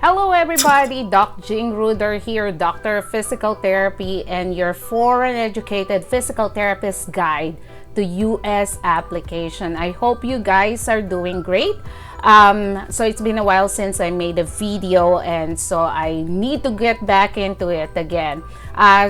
Hello everybody, Doc Jing Ruder here, Doctor of Physical Therapy and your foreign educated physical therapist guide to US application. I hope you guys are doing great. So it's been a while since I made a video, and so I need to get back into it again.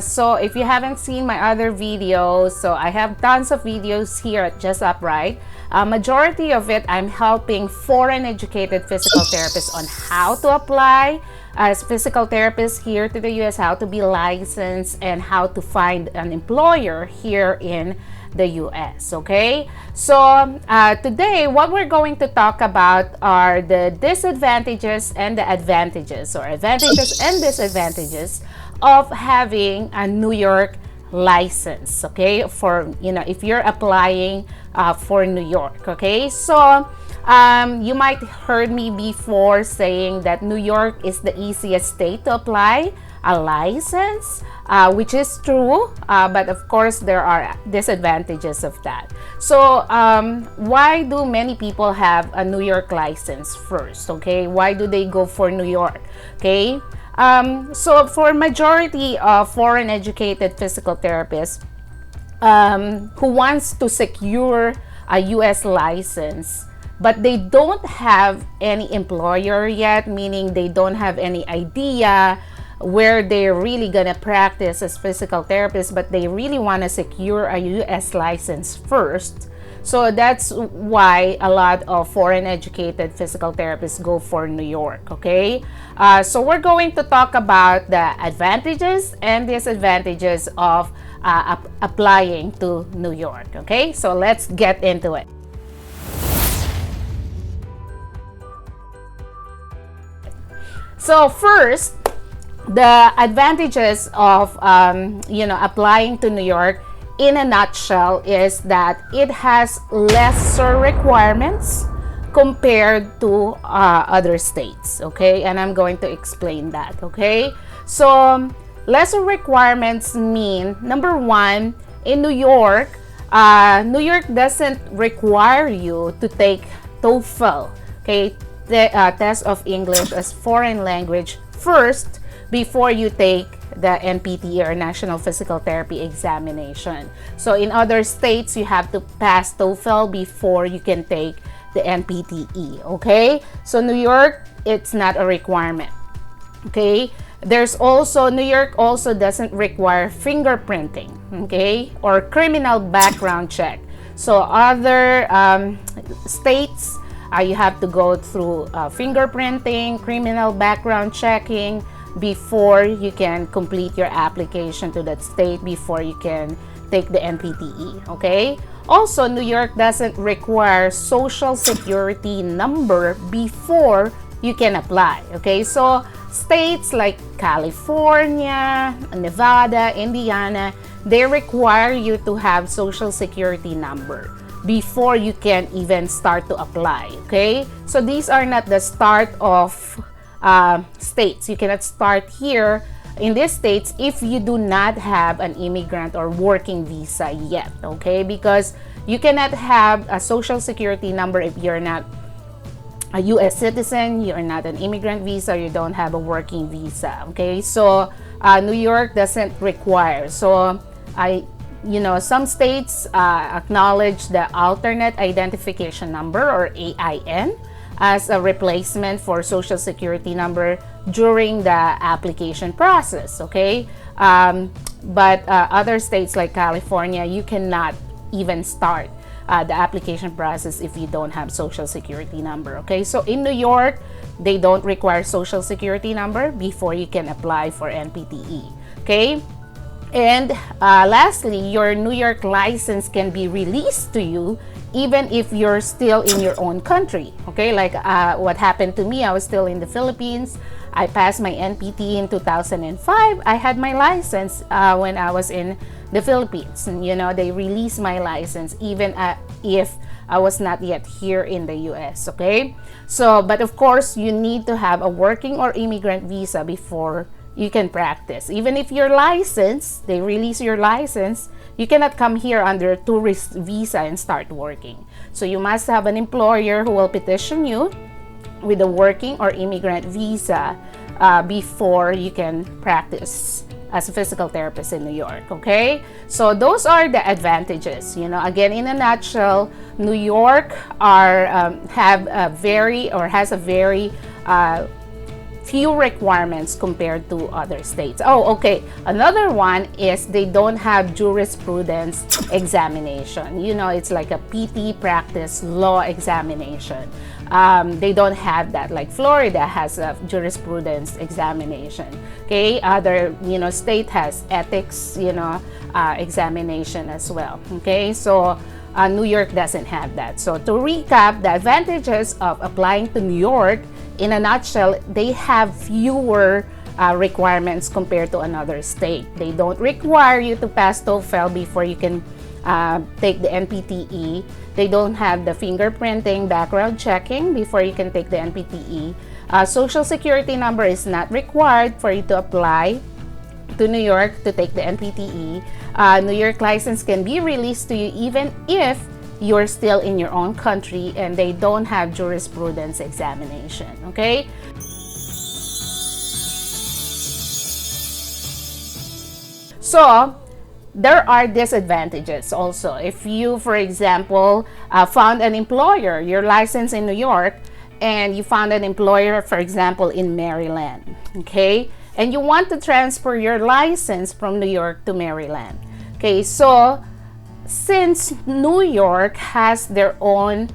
So if you haven't seen my other videos, so I have tons of videos here at Just Upright. Majority of it, I'm helping foreign educated physical therapists on how to apply as physical therapists here to the US, how to be licensed, and how to find an employer here in the US. Okay, so today what we're going to talk about are the disadvantages and the advantages, or advantages and disadvantages of having a New York license. Okay, for if you're applying for New York. Okay, so you might heard me before saying that New York is the easiest state to apply a license, which is true, but of course there are disadvantages of that. So why do many people have a New York license first? Okay, why do they go for New York? Okay, so for majority of foreign educated physical therapists who wants to secure a US license, but they don't have any employer yet, meaning they don't have any idea where they're really gonna practice as physical therapists, but they really want to secure a US license first. So that's why a lot of foreign educated physical therapists go for New York. Okay, so we're going to talk about the advantages and disadvantages of applying to New York. Okay, so let's get into it. So first, the advantages of applying to New York in a nutshell is that it has lesser requirements compared to other states. Okay, and I'm going to explain that. Okay, so lesser requirements mean, number one, in New York doesn't require you to take TOEFL, okay, the test of English as foreign language first before you take the NPTE, or National Physical Therapy examination. So in other states, you have to pass TOEFL before you can take the NPTE. Okay, so New York, it's not a requirement. Okay, there's also, New York also doesn't require fingerprinting, okay, or criminal background check. So other states, you have to go through fingerprinting, criminal background checking before you can complete your application to that state, before you can take the NPTE. Okay, also New York doesn't require social security number before you can apply. Okay, so states like California, Nevada, Indiana, they require you to have social security number before you can even start to apply. Okay, so these are not the start of states. You cannot start here in these states if you do not have an immigrant or working visa yet. Okay, because you cannot have a social security number if you're not a US citizen, you're not an immigrant visa, you don't have a working visa. Okay, so New York doesn't require. So some states acknowledge the alternate identification number, or AIN, as a replacement for social security number during the application process. Okay, but other states like California, you cannot even start the application process if you don't have social security number. Okay, so in New York, they don't require social security number before you can apply for NPTE. Okay, and lastly, your New York license can be released to you even if you're still in your own country. Okay, like what happened to me, I was still in the Philippines. I passed my NPT in 2005. I had my license when I was in the Philippines. And, they released my license even if I was not yet here in the US. Okay, so but of course you need to have a working or immigrant visa before you can practice. Even if you're licensed, they release your license, you cannot come here under a tourist visa and start working. So you must have an employer who will petition you with a working or immigrant visa before you can practice as a physical therapist in New York. Okay, so those are the advantages. You know, again, in a nutshell, New York has a very few requirements compared to other states. Oh, okay. Another one is they don't have jurisprudence examination. You know, it's like a PT practice law examination. They don't have that. Like Florida has a jurisprudence examination. Okay, other state has ethics examination as well. Okay, so New York doesn't have that. So to recap, the advantages of applying to New York, in a nutshell, they have fewer requirements compared to another state. They don't require you to pass TOEFL before you can take the NPTE. They don't have the fingerprinting, background checking before you can take the NPTE. Social security number is not required for you to apply to New York to take the NPTE. New York license can be released to you even if you're still in your own country, and they don't have jurisprudence examination. Okay, so there are disadvantages also. If you, for example, found an employer, you're licensed in New York, and you found an employer, for example, in Maryland, okay, and you want to transfer your license from New York to Maryland. Okay, so since New York has their own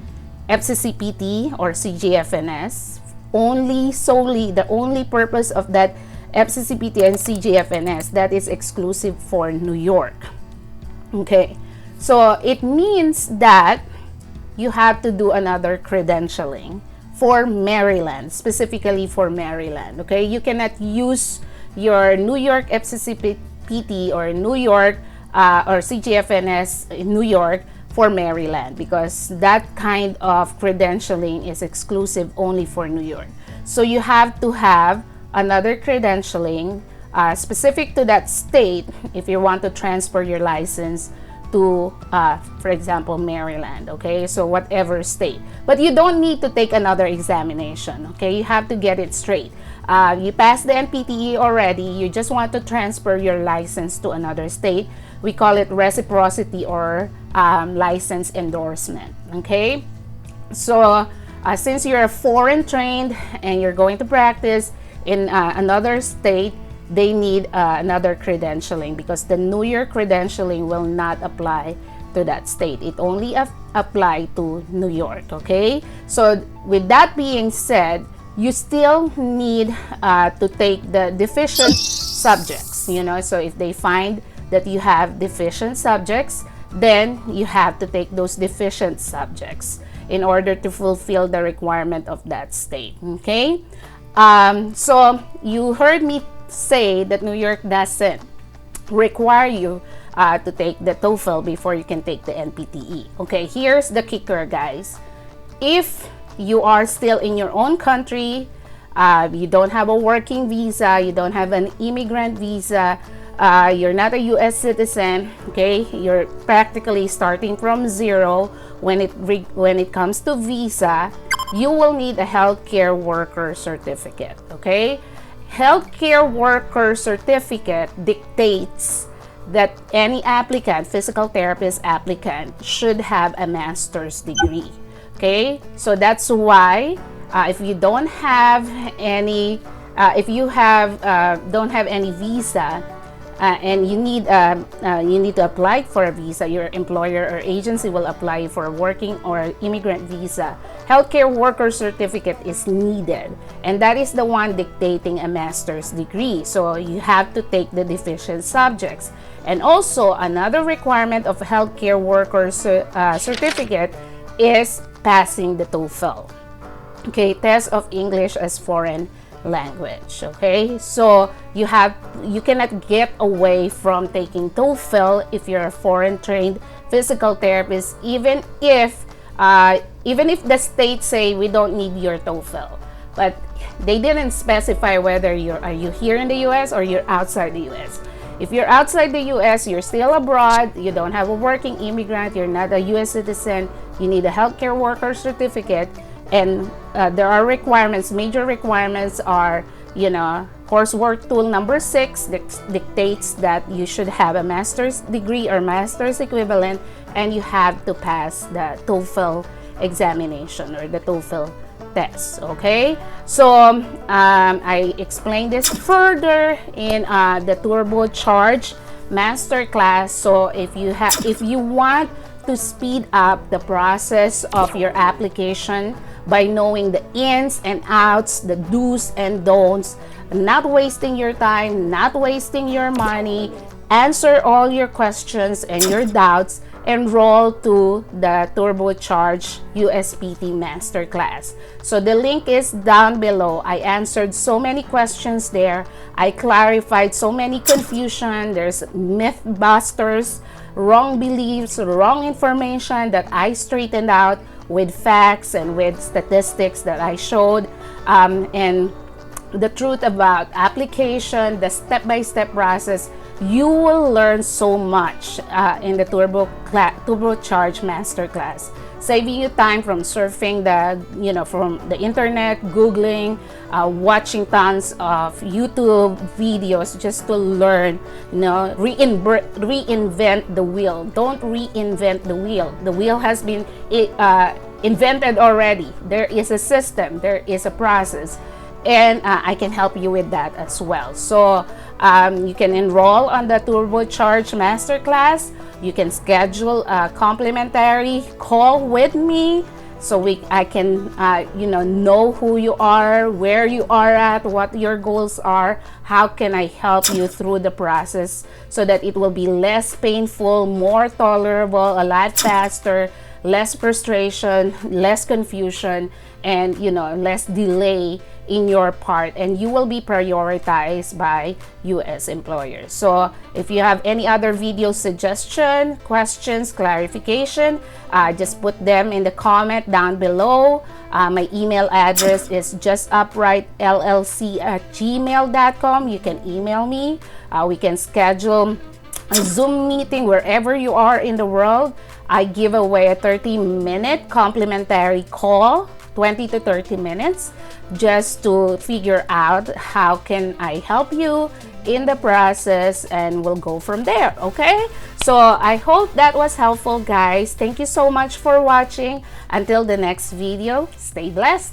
FCCPT or CGFNS, the only purpose of that FCCPT and CGFNS, that is exclusive for New York. Okay, so it means that you have to do another credentialing for Maryland, specifically for Maryland. Okay, you cannot use your New York FCCPT or New York or CGFNS in New York for Maryland, because that kind of credentialing is exclusive only for New York. So you have to have another credentialing specific to that state if you want to transfer your license to, for example, Maryland. Okay, so whatever state, but you don't need to take another examination. Okay, you have to get it straight. You passed the NPTE already, you just want to transfer your license to another state. We call it reciprocity or license endorsement. Okay, so since you're a foreign trained and you're going to practice in another state, they need another credentialing, because the New York credentialing will not apply to that state. It only apply to New York. Okay, so with that being said, you still need to take the deficient subjects. So if they find that you have deficient subjects, then you have to take those deficient subjects in order to fulfill the requirement of that state. Okay, so you heard me say that New York doesn't require you to take the TOEFL before you can take the NPTE. Okay, here's the kicker, guys. If you are still in your own country, you don't have a working visa, you don't have an immigrant visa, you're not a US citizen, okay, you're practically starting from zero when it comes to visa, you will need a healthcare worker certificate. Okay, healthcare worker certificate dictates that any applicant, physical therapist applicant, should have a master's degree. Okay, so that's why if you don't have any don't have any visa, and you need to apply for a visa, your employer or agency will apply for a working or immigrant visa, healthcare worker certificate is needed, and that is the one dictating a master's degree. So you have to take the deficient subjects. And also another requirement of a healthcare worker certificate is passing the TOEFL, okay, test of English as foreign language. Okay, so you cannot get away from taking TOEFL if you're a foreign trained physical therapist, even if the states say we don't need your TOEFL, but they didn't specify whether are you here in the US or you're outside the US. If you're outside the US, you're still abroad, you don't have a working immigrant, you're not a US citizen, you need a healthcare worker certificate, And there are requirements. Major requirements are, coursework tool number 6 dictates that you should have a master's degree or master's equivalent, and you have to pass the TOEFL examination or the TOEFL test. Okay, so I explained this further in the turbocharge masterclass. So if you want to speed up the process of your application by knowing the ins and outs, the do's and don'ts, not wasting your time, not wasting your money, answer all your questions and your doubts, enroll to the turbocharge USPT masterclass. So the link is down below. I answered so many questions there. I clarified so many confusion. There's myth busters, wrong beliefs, wrong information that I straightened out with facts and with statistics that I showed, and the truth about application, the step-by-step process. You will learn so much in the turbocharge masterclass, saving you time from surfing from the internet, googling, watching tons of YouTube videos just to learn. Reinvent the wheel. Don't reinvent the wheel. The wheel has been invented already. There is a system, there is a process, and I can help you with that as well. So you can enroll on the turbocharge masterclass. You can schedule a complimentary call with me, so I can know who you are, where you are at, what your goals are, how can I help you through the process so that it will be less painful, more tolerable, a lot faster, less frustration, less confusion, and less delay in your part, and you will be prioritized by US employers. So if you have any other video suggestion, questions, clarification, just put them in the comment down below. My email address is justuprightllc@gmail.com. You can email me. We can schedule a Zoom meeting wherever you are in the world. I give away a 30-minute complimentary call, 20 to 30 minutes, just to figure out how can I help you in the process, and we'll go from there. Okay, so I hope that was helpful, guys. Thank you so much for watching. Until the next video, stay blessed.